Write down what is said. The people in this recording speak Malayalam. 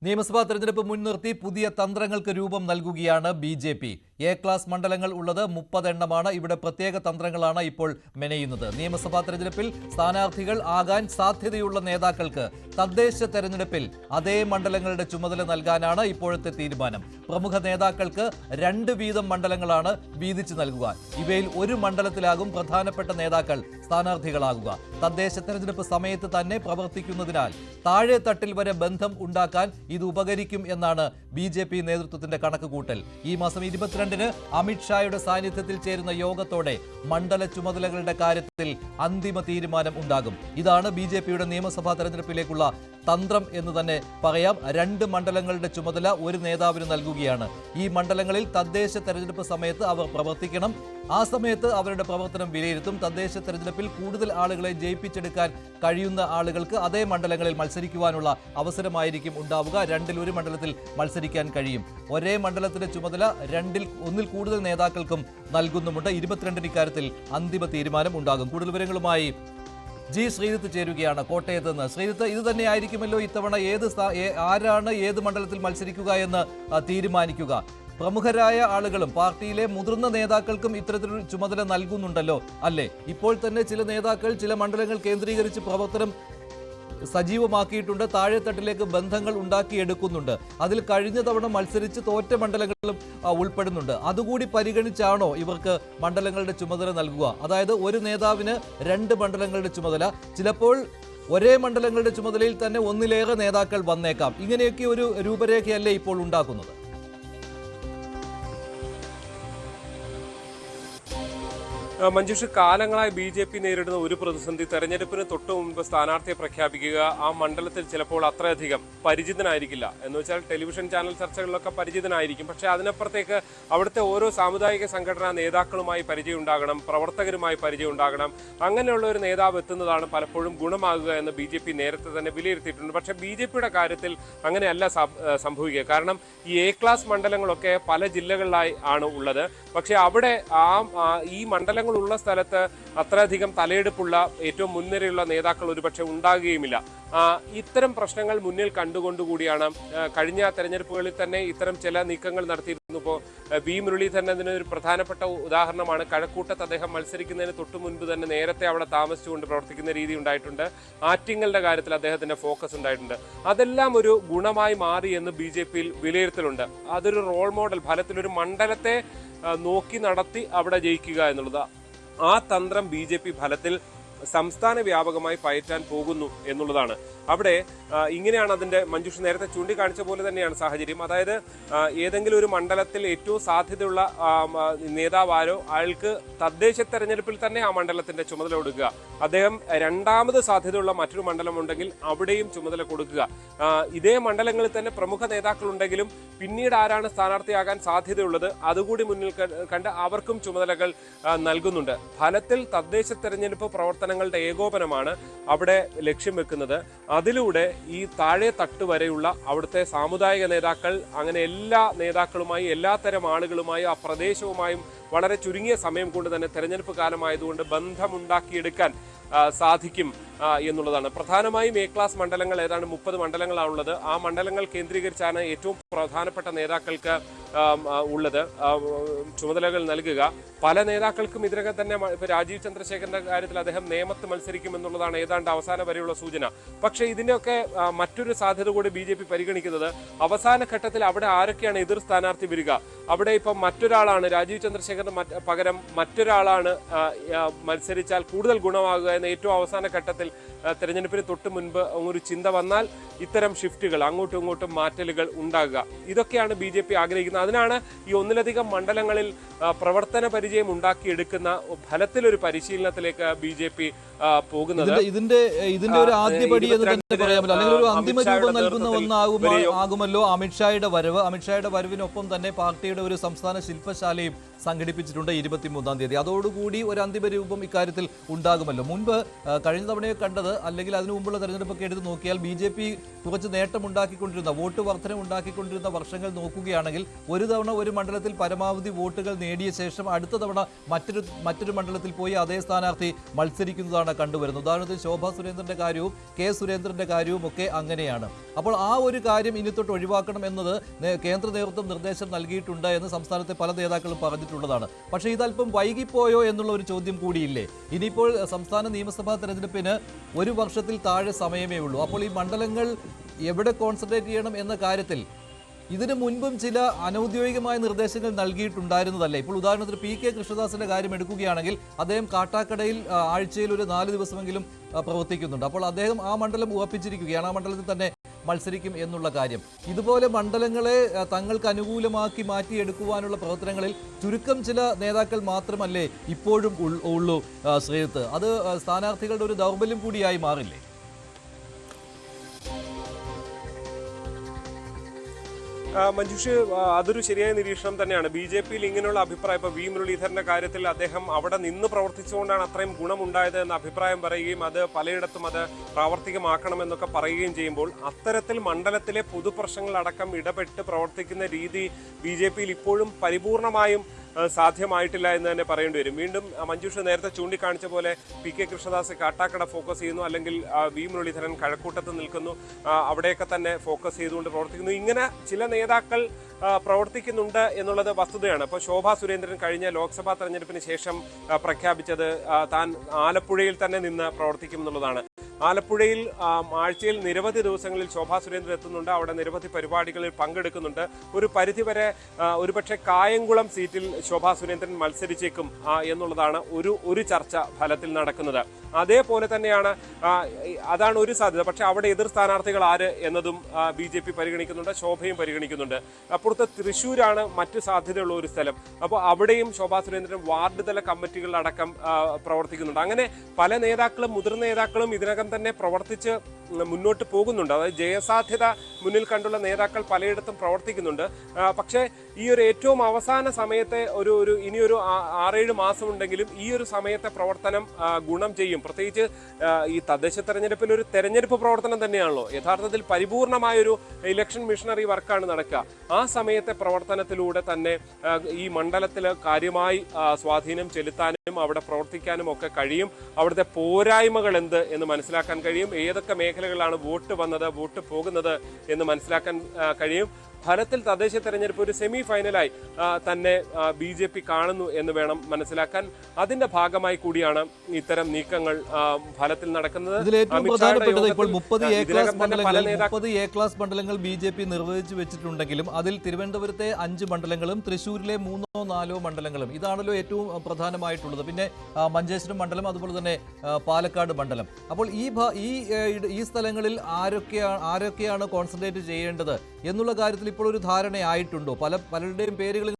നിയമസഭാ തെരഞ്ഞെടുപ്പ് മുൻനിർത്തി പുതിയ തന്ത്രങ്ങൾക്ക് രൂപം നൽകുകയാണ് ബി.ജെ.പി. എ ക്ലാസ് മണ്ഡലങ്ങൾ ഉള്ളത് 30 എണ്ണമാണ്. ഇവിടെ പ്രത്യേക തന്ത്രങ്ങളാണ് ഇപ്പോൾ മെനയുന്നത്. നിയമസഭാ തെരഞ്ഞെടുപ്പിൽ സ്ഥാനാർത്ഥികൾ ആകാൻ സാധ്യതയുള്ള നേതാക്കൾക്ക് തദ്ദേശ തെരഞ്ഞെടുപ്പിൽ അതേ മണ്ഡലങ്ങളുടെ ചുമതല നൽകാനാണ് ഇപ്പോഴത്തെ തീരുമാനം. പ്രമുഖ നേതാക്കൾക്ക് 2 വീതം മണ്ഡലങ്ങളാണ് വീതിച്ചു നൽകുക. ഇവയിൽ ഒരു മണ്ഡലത്തിലാകും പ്രധാനപ്പെട്ട നേതാക്കൾ സ്ഥാനാർത്ഥികളാകുക. തദ്ദേശ തെരഞ്ഞെടുപ്പ് സമയത്ത് തന്നെ പ്രവർത്തിക്കുന്നതിനാൽ താഴെ തട്ടിൽ വരെ ബന്ധം ഉണ്ടാക്കാൻ ഇത് ഉപകരിക്കും എന്നാണ് ബി.ജെ.പി. നേതൃത്വത്തിന്റെ കണക്കുകൂട്ടൽ. ഈ മാസം 22-ന് അമിത്ഷായുടെ സാന്നിധ്യത്തിൽ ചേരുന്ന യോഗത്തോടെ മണ്ഡല ചുമതലകളുടെ കാര്യത്തിൽ അന്തിമ തീരുമാനം ഉണ്ടാകും. ഇതാണ് ബി.ജെ.പിയുടെ നിയമസഭാ തെരഞ്ഞെടുപ്പിലേക്കുള്ള തന്ത്രം എന്ന് തന്നെ പറയാം. 2 മണ്ഡലങ്ങളുടെ ചുമതല ഒരു നേതാവിന് നൽകുകയാണ്. ഈ മണ്ഡലങ്ങളിൽ തദ്ദേശ തെരഞ്ഞെടുപ്പ് സമയത്ത് അവർ പ്രവർത്തിക്കണം. ആ സമയത്ത് അവരുടെ പ്രവർത്തനം വിലയിരുത്തും. തദ്ദേശ തെരഞ്ഞെടുപ്പിൽ കൂടുതൽ ആളുകളെ ജയിപ്പിച്ചെടുക്കാൻ കഴിയുന്ന ആളുകൾക്ക് അതേ മണ്ഡലങ്ങളിൽ മത്സരിക്കുവാനുള്ള അവസരമായിരിക്കും ഉണ്ടാവുക. 2-ൽ 1 മണ്ഡലത്തിൽ മത്സരിക്കാൻ കഴിയും. ഒരേ മണ്ഡലത്തിന്റെ ചുമതല 2-ൽ 1-ൽ കൂടുതൽ നേതാക്കൾക്കും നൽകുന്നുമുണ്ട്. 22-ന് ഇക്കാര്യത്തിൽ അന്തിമ തീരുമാനം ഉണ്ടാകും. കൂടുതൽ വിവരങ്ങളുമായി ജി ശ്രീജിത്ത് ചേരുകയാണ് കോട്ടയത്ത് നിന്ന്. ശ്രീജിത്ത്, ഇത് തന്നെയായിരിക്കുമല്ലോ ഇത്തവണ ആരാണ് ഏത് മണ്ഡലത്തിൽ മത്സരിക്കുക എന്ന് തീരുമാനിക്കുക? പ്രമുഖരായ ആളുകളും പാർട്ടിയിലെ മുതിർന്ന നേതാക്കൾക്കും ഇത്തരത്തിലൊരു ചുമതല നൽകുന്നുണ്ടല്ലോ അല്ലേ? ഇപ്പോൾ തന്നെ ചില നേതാക്കൾ ചില മണ്ഡലങ്ങൾ കേന്ദ്രീകരിച്ച് പ്രവർത്തനം സജീവമാക്കിയിട്ടുണ്ട്. താഴെത്തട്ടിലേക്ക് ബന്ധങ്ങൾ ഉണ്ടാക്കിയെടുക്കുന്നുണ്ട്. അതിൽ കഴിഞ്ഞ തവണ മത്സരിച്ച് തോറ്റ മണ്ഡലങ്ങളിലും ഉൾപ്പെടുന്നുണ്ട്. അതുകൂടി പരിഗണിച്ചാണോ ഇവർക്ക് മണ്ഡലങ്ങളുടെ ചുമതല നൽകുക? അതായത് ഒരു നേതാവിന് 2 മണ്ഡലങ്ങളുടെ ചുമതല, ചിലപ്പോൾ ഒരേ മണ്ഡലങ്ങളുടെ ചുമതലയിൽ തന്നെ ഒന്നിലേറെ നേതാക്കൾ വന്നേക്കാം. ഇങ്ങനെയൊക്കെ ഒരു രൂപരേഖയല്ലേ ഇപ്പോൾ ഉണ്ടാക്കുന്നത്? മഞ്ജുഷ്, കാലങ്ങളായി ബി.ജെ.പി. നേരിടുന്ന ഒരു പ്രതിസന്ധി തെരഞ്ഞെടുപ്പിന് തൊട്ടു മുൻപ് സ്ഥാനാർത്ഥിയെ പ്രഖ്യാപിക്കുക. ആ മണ്ഡലത്തിൽ ചിലപ്പോൾ അത്രയധികം പരിചിതനായിരിക്കില്ല. എന്ന് വെച്ചാൽ ടെലിവിഷൻ ചാനൽ ചർച്ചകളിലൊക്കെ പരിചിതനായിരിക്കും. പക്ഷേ അതിനപ്പുറത്തേക്ക് അവിടുത്തെ ഓരോ സാമുദായിക സംഘടനാ നേതാക്കളുമായി പരിചയം ഉണ്ടാകണം, പ്രവർത്തകരുമായി പരിചയം ഉണ്ടാകണം. അങ്ങനെയുള്ള ഒരു നേതാവ് എത്തുന്നതാണ് പലപ്പോഴും ഗുണമാകുക എന്ന് ബി.ജെ.പി. നേരത്തെ തന്നെ വിലയിരുത്തിയിട്ടുണ്ട്. പക്ഷേ ബി.ജെ.പിയുടെ കാര്യത്തിൽ അങ്ങനെയല്ല സംഭവിക്കുക. കാരണം ഈ എ ക്ലാസ് മണ്ഡലങ്ങളൊക്കെ പല ജില്ലകളിലായി ആണ് ഉള്ളത്. പക്ഷേ അവിടെ ഈ മണ്ഡലങ്ങൾ ഉള്ള സ്ഥലത്ത് അത്രയധികം തലയെടുപ്പുള്ള ഏറ്റവും മുൻനിരയുള്ള നേതാക്കൾ ഒരുപക്ഷെ ഉണ്ടാകുകയുമില്ല. ഇത്തരം പ്രശ്നങ്ങൾ മുന്നിൽ കണ്ടുകൊണ്ടുകൂടിയാണ് കഴിഞ്ഞ തെരഞ്ഞെടുപ്പുകളിൽ തന്നെ ഇത്തരം ചില നീക്കങ്ങൾ നടത്തിയിരുന്നു. ഇപ്പോൾ വി മുരളീധരൻ അതിനൊരു പ്രധാനപ്പെട്ട ഉദാഹരണമാണ്. കഴക്കൂട്ടത്ത് അദ്ദേഹം മത്സരിക്കുന്നതിന് തൊട്ടു മുൻപ് തന്നെ നേരത്തെ അവിടെ താമസിച്ചുകൊണ്ട് പ്രവർത്തിക്കുന്ന രീതി ഉണ്ടായിട്ടുണ്ട്. ആറ്റിങ്ങലിന്റെ കാര്യത്തിൽ അദ്ദേഹത്തിന്റെ ഫോക്കസ് ഉണ്ടായിട്ടുണ്ട്. അതെല്ലാം ഒരു ഗുണമായി മാറി എന്ന് ബി.ജെ.പിയിൽ വിലയിരുത്തലുണ്ട്. അതൊരു റോൾ മോഡൽ, ഫലത്തിലൊരു മണ്ഡലത്തെ നോക്കി നടത്തി അവിടെ ജയിക്കുക എന്നുള്ളത്, ആ തന്ത്രം ബി.ജെ.പി. ഫലത്തിൽ സംസ്ഥാന വ്യാപകമായി പയറ്റാൻ പോകുന്നു എന്നുള്ളതാണ്. അവിടെ ഇങ്ങനെയാണ് അതിൻ്റെ, മഞ്ജുഷ് നേരത്തെ ചൂണ്ടിക്കാണിച്ച പോലെ തന്നെയാണ് സാഹചര്യം. അതായത് ഏതെങ്കിലും ഒരു മണ്ഡലത്തിൽ ഏറ്റവും സാധ്യതയുള്ള നേതാവാരോ അയാൾക്ക് തദ്ദേശ തെരഞ്ഞെടുപ്പിൽ തന്നെ ആ മണ്ഡലത്തിന്റെ ചുമതല കൊടുക്കുക. അദ്ദേഹം 2ാമത് സാധ്യതയുള്ള മറ്റൊരു മണ്ഡലം ഉണ്ടെങ്കിൽ അവിടെയും ചുമതല കൊടുക്കുക. ഇതേ മണ്ഡലങ്ങളിൽ തന്നെ പ്രമുഖ നേതാക്കൾ ഉണ്ടെങ്കിലും പിന്നീട് ആരാണ് സ്ഥാനാർത്ഥിയാകാൻ സാധ്യതയുള്ളത് അതുകൂടി മുന്നിൽ കണ്ട് അവർക്കും ചുമതലകൾ നൽകുന്നുണ്ട്. ഫലത്തിൽ തദ്ദേശ തെരഞ്ഞെടുപ്പ് പ്രവർത്തനങ്ങളുടെ ഏകോപനമാണ് അവിടെ ലക്ഷ്യം വെക്കുന്നത്. അതിലൂടെ ഈ താഴെ തട്ട് വരെയുള്ള അവിടുത്തെ സാമുദായിക നേതാക്കൾ, അങ്ങനെ എല്ലാ നേതാക്കളുമായി, എല്ലാത്തരം ആളുകളുമായും ആ പ്രദേശവുമായും വളരെ ചുരുങ്ങിയ സമയം കൊണ്ട് തന്നെ തെരഞ്ഞെടുപ്പ് കാലമായതുകൊണ്ട് ബന്ധമുണ്ടാക്കിയെടുക്കാൻ സാധിക്കും എന്നുള്ളതാണ്. പ്രധാനമായും എ ക്ലാസ് മണ്ഡലങ്ങൾ ഏതാണ്ട് 30 മണ്ഡലങ്ങളാണുള്ളത്. ആ മണ്ഡലങ്ങൾ കേന്ദ്രീകരിച്ചാണ് ഏറ്റവും പ്രധാനപ്പെട്ട നേതാക്കൾക്ക് ഉള്ളത് ചുമതലകൾ നൽകുക. പല നേതാക്കൾക്കും ഇതിനകം തന്നെ ഇപ്പൊ രാജീവ് ചന്ദ്രശേഖരന്റെ കാര്യത്തിൽ അദ്ദേഹം നേമത്ത് മത്സരിക്കും എന്നുള്ളതാണ് ഏതാണ്ട് അവസാന വരെയുള്ള സൂചന. പക്ഷേ ഇതിന്റെയൊക്കെ മറ്റൊരു സാധ്യത കൂടി ബി.ജെ.പി. പരിഗണിക്കുന്നത്, അവസാന ഘട്ടത്തിൽ അവിടെ ആരൊക്കെയാണ് എതിർ സ്ഥാനാർത്ഥി വരിക, അവിടെ ഇപ്പം മറ്റൊരാളാണ് രാജീവ് ചന്ദ്രശേഖരന് പകരം മറ്റൊരാളാണ് മത്സരിച്ചാൽ കൂടുതൽ ഗുണമാകുക എന്ന ഏറ്റവും അവസാന ഘട്ടത്തിൽ തെരഞ്ഞെടുപ്പിന് തൊട്ട് മുൻപ് ഒരു ചിന്ത വന്നാൽ ഇത്തരം ഷിഫ്റ്റുകൾ, അങ്ങോട്ടും ഇങ്ങോട്ടും മാറ്റലുകൾ ഉണ്ടാകുക, ഇതൊക്കെയാണ് ബി.ജെ.പി. ആഗ്രഹിക്കുന്നത്. അതിനാണ് ഈ ഒന്നിലധികം മണ്ഡലങ്ങളിൽ പ്രവർത്തന പരിചയം ഉണ്ടാക്കിയെടുക്കുന്ന ഫലത്തിലൊരു പരിശീലനത്തിലേക്ക് ബി.ജെ.പി. പോകുന്നത്. ഇതിന്റെ ഒരു ആദ്യപടി എന്ന് തന്നെ പറയാമല്ലോ, അല്ലെങ്കിൽ ഒരു അന്തിമ രൂപം നൽകുന്ന ഒന്നാകുമല്ലോ അമിത്ഷായുടെ വരവ്. അമിത്ഷായുടെ വരവിനൊപ്പം തന്നെ പാർട്ടിയുടെ ഒരു സംസ്ഥാന ശില്പശാലയും സംഘടിപ്പിച്ചിട്ടുണ്ട് 23-ാം തീയതി. അതോടുകൂടി ഒരു അന്തിമ രൂപം ഇക്കാര്യത്തിൽ ഉണ്ടാകുമല്ലോ. മുൻപ് കഴിഞ്ഞ തവണയെ കണ്ടത്, അല്ലെങ്കിൽ അതിനു മുമ്പുള്ള തെരഞ്ഞെടുപ്പൊക്കെ എടുത്ത് നോക്കിയാൽ ബി.ജെ.പി. കുറച്ച് നേട്ടമുണ്ടാക്കിക്കൊണ്ടിരുന്ന, വോട്ട് വർധന ഉണ്ടാക്കിക്കൊണ്ടിരുന്ന വർഷങ്ങൾ നോക്കുകയാണെങ്കിൽ ഒരു തവണ ഒരു മണ്ഡലത്തിൽ പരമാവധി വോട്ടുകൾ നേടിയ ശേഷം അടുത്ത തവണ മറ്റൊരു മണ്ഡലത്തിൽ പോയി അതേ സ്ഥാനാർത്ഥി മത്സരിക്കുന്നതാണ് തന്നെയാണ് കണ്ടുവരുന്നത്. ഉദാഹരണത്തിന് ശോഭാ സുരേന്ദ്രന്റെ കാര്യവും കെ സുരേന്ദ്രന്റെ കാര്യവും ഒക്കെ അങ്ങനെയാണ്. അപ്പോൾ ആ ഒരു കാര്യം ഇനി തൊട്ട് ഒഴിവാക്കണം എന്നത് കേന്ദ്ര നേതൃത്വം നിർദ്ദേശം നൽകിയിട്ടുണ്ട് എന്ന് സംസ്ഥാനത്തെ പല നേതാക്കളും പറഞ്ഞിട്ടുള്ളതാണ്. പക്ഷേ ഇതല്പം വൈകിപ്പോയോ എന്നുള്ള ഒരു ചോദ്യം കൂടിയില്ലേ? ഇനിയിപ്പോൾ സംസ്ഥാന നിയമസഭാ തെരഞ്ഞെടുപ്പിന് 1 വർഷത്തിൽ താഴെ സമയമേ ഉള്ളൂ. അപ്പോൾ ഈ മണ്ഡലങ്ങൾ എവിടെ കോൺസെൻട്രേറ്റ് ചെയ്യണം എന്ന കാര്യത്തിൽ ഇതിനു മുൻപും ചില അനൌദ്യോഗികമായ നിർദ്ദേശങ്ങൾ നൽകിയിട്ടുണ്ടായിരുന്നതല്ലേ? ഇപ്പോൾ ഉദാഹരണത്തിന് PK കൃഷ്ണദാസിന്റെ കാര്യം എടുക്കുകയാണെങ്കിൽ അദ്ദേഹം കാട്ടാക്കടയിൽ ആഴ്ചയിൽ ഒരു 4 ദിവസമെങ്കിലും പ്രവർത്തിക്കുന്നുണ്ട്. അപ്പോൾ അദ്ദേഹം ആ മണ്ഡലം ഉറപ്പിച്ചിരിക്കുകയാണ്, ആ മണ്ഡലത്തിൽ തന്നെ മത്സരിക്കും എന്നുള്ള കാര്യം. ഇതുപോലെ മണ്ഡലങ്ങളെ തങ്ങൾക്ക് അനുകൂലമാക്കി മാറ്റിയെടുക്കുവാനുള്ള പ്രവർത്തനങ്ങളിൽ ചുരുക്കം ചില നേതാക്കൾ മാത്രമല്ലേ ഇപ്പോഴും ഉള്ളൂ ശ്രീജിത്ത്? അത് സ്ഥാനാർത്ഥികളുടെ ഒരു ദൗർബല്യം കൂടിയായി മാറില്ലേ? മഞ്ജുഷ്, അതൊരു ശരിയായ നിരീക്ഷണം തന്നെയാണ്. BJPയിൽ ഇങ്ങനെയുള്ള അഭിപ്രായം, ഇപ്പോൾ V മുരളീധരന്റെ കാര്യത്തിൽ അദ്ദേഹം അവിടെ നിന്ന് പ്രവർത്തിച്ചുകൊണ്ടാണ് അത്രയും ഗുണമുണ്ടായത് എന്ന അഭിപ്രായം പറയുകയും അത് പലയിടത്തും അത് പ്രാവർത്തികമാക്കണമെന്നൊക്കെ പറയുകയും ചെയ്യുമ്പോൾ അത്തരത്തിൽ മണ്ഡലത്തിലെ പൊതുപ്രശ്നങ്ങളടക്കം ഇടപെട്ട് പ്രവർത്തിക്കുന്ന രീതി BJPയിൽ ഇപ്പോഴും പരിപൂർണമായും സാധ്യമായിട്ടില്ല എന്ന് തന്നെ പറയേണ്ടി വരും. വീണ്ടും മഞ്ജുഷ് നേരത്തെ ചൂണ്ടിക്കാണിച്ച പോലെ PK കൃഷ്ണദാസ് കാട്ടാക്കട ഫോക്കസ് ചെയ്യുന്നു, അല്ലെങ്കിൽ V മുരളീധരൻ കഴക്കൂട്ടത്ത് നിൽക്കുന്നു, അവിടെയൊക്കെ തന്നെ ഫോക്കസ് ചെയ്തുകൊണ്ട് പ്രവർത്തിക്കുന്നു. ഇങ്ങനെ ചില നേതാക്കൾ പ്രവർത്തിക്കുന്നുണ്ട് എന്നുള്ളത് വസ്തുതയാണ്. ഇപ്പോൾ ശോഭാ സുരേന്ദ്രൻ കഴിഞ്ഞ ലോക്സഭാ തെരഞ്ഞെടുപ്പിന് ശേഷം പ്രഖ്യാപിച്ചത് താൻ ആലപ്പുഴയിൽ തന്നെ നിന്ന് പ്രവർത്തിക്കും എന്നുള്ളതാണ്. ആലപ്പുഴയിൽ ആഴ്ചയിൽ നിരവധി ദിവസങ്ങളിൽ ശോഭാ സുരേന്ദ്രൻ എത്തുന്നുണ്ട്, അവിടെ നിരവധി പരിപാടികളിൽ പങ്കെടുക്കുന്നുണ്ട്. ഒരു പരിധിവരെ ഒരുപക്ഷെ കായംകുളം സീറ്റിൽ ശോഭാ സുരേന്ദ്രൻ മത്സരിച്ചേക്കും എന്നുള്ളതാണ് ഒരു ചർച്ച ഫലത്തിൽ നടക്കുന്നത്. അതേപോലെ തന്നെയാണ്, അതാണ് ഒരു സാധ്യത. പക്ഷെ അവിടെ എതിർ സ്ഥാനാർത്ഥികൾ ആര് എന്നതും BJP പരിഗണിക്കുന്നുണ്ട്, ശോഭയും പരിഗണിക്കുന്നുണ്ട്. അപ്പുറത്ത് തൃശ്ശൂരാണ് മറ്റു സാധ്യതയുള്ള ഒരു സ്ഥലം. അപ്പോൾ അവിടെയും ശോഭാ സുരേന്ദ്രൻ വാർഡ് തല കമ്മിറ്റികളിലടക്കം പ്രവർത്തിക്കുന്നുണ്ട്. അങ്ങനെ പല നേതാക്കളും, മുതിർന്ന നേതാക്കളും ഇതിനകം തന്നെ പ്രവർത്തിച്ച് മുന്നോട്ട് പോകുന്നുണ്ട്. അതായത് ജയസാധ്യത മുന്നിൽ കണ്ടുള്ള നേതാക്കൾ പലയിടത്തും പ്രവർത്തിക്കുന്നുണ്ട്. പക്ഷേ ഈ ഒരു ഏറ്റവും അവസാന സമയത്തെ ഇനിയൊരു 6-7 മാസം ഉണ്ടെങ്കിലും ഈ ഒരു സമയത്തെ പ്രവർത്തനം ഗുണം ചെയ്യും. പ്രത്യേകിച്ച് ഈ തദ്ദേശ തെരഞ്ഞെടുപ്പിൽ ഒരു തെരഞ്ഞെടുപ്പ് പ്രവർത്തനം തന്നെയാണല്ലോ. യഥാർത്ഥത്തിൽ പരിപൂർണമായൊരു ഇലക്ഷൻ മിഷനറി വർക്കാണ് നടക്കുക. ആ സമയത്തെ പ്രവർത്തനത്തിലൂടെ തന്നെ ഈ മണ്ഡലത്തിൽ കാര്യമായി സ്വാധീനം ചെലുത്താനും അവിടെ പ്രവർത്തിക്കാനും ഒക്കെ കഴിയും. അവിടുത്തെ പോരായ്മകൾ എന്ത് എന്ന് മനസ്സിലാക്കാൻ കഴിയും. ഏതൊക്കെ മേഖലകളിലാണ് വോട്ട് വന്നത്, വോട്ട് പോകുന്നത് എന്ന് മനസ്സിലാക്കാൻ കഴിയും. ഫലത്തിൽ തദ്ദേശ തെരഞ്ഞെടുപ്പ് ഒരു സെമി ഫൈനലായി തന്നെ BJP കാണുന്നു എന്ന് വേണം മനസ്സിലാക്കാൻ. അതിന്റെ ഭാഗമായി കൂടിയാണ് ഇത്തരം നീക്കങ്ങൾ ഫലത്തിൽ നടക്കുന്നത്. ഇതിൽ ഏറ്റവും പ്രധാനപ്പെട്ടത് ഇപ്പോൾ 30 A ക്ലാസ് മണ്ഡലങ്ങൾ BJP നിർവഹിച്ചു വെച്ചിട്ടുണ്ടെങ്കിലും അതിൽ തിരുവനന്തപുരത്തെ 5 മണ്ഡലങ്ങളും തൃശ്ശൂരിലെ 3-4 മണ്ഡലങ്ങളും ഇതാണല്ലോ ഏറ്റവും പ്രധാനമായിട്ടുള്ളത്. പിന്നെ മഞ്ചേശ്വരം മണ്ഡലം, അതുപോലെ തന്നെ പാലക്കാട് മണ്ഡലം. അപ്പോൾ ഈ സ്ഥലങ്ങളിൽ ആരൊക്കെയാണ് കോൺസെൻട്രേറ്റ് ചെയ്യേണ്ടത് എന്നുള്ള കാര്യത്തിൽ ഇപ്പോൾ ഒരു ധാരണയായിട്ടുണ്ടോ? പലരുടെയും പേരുകൾ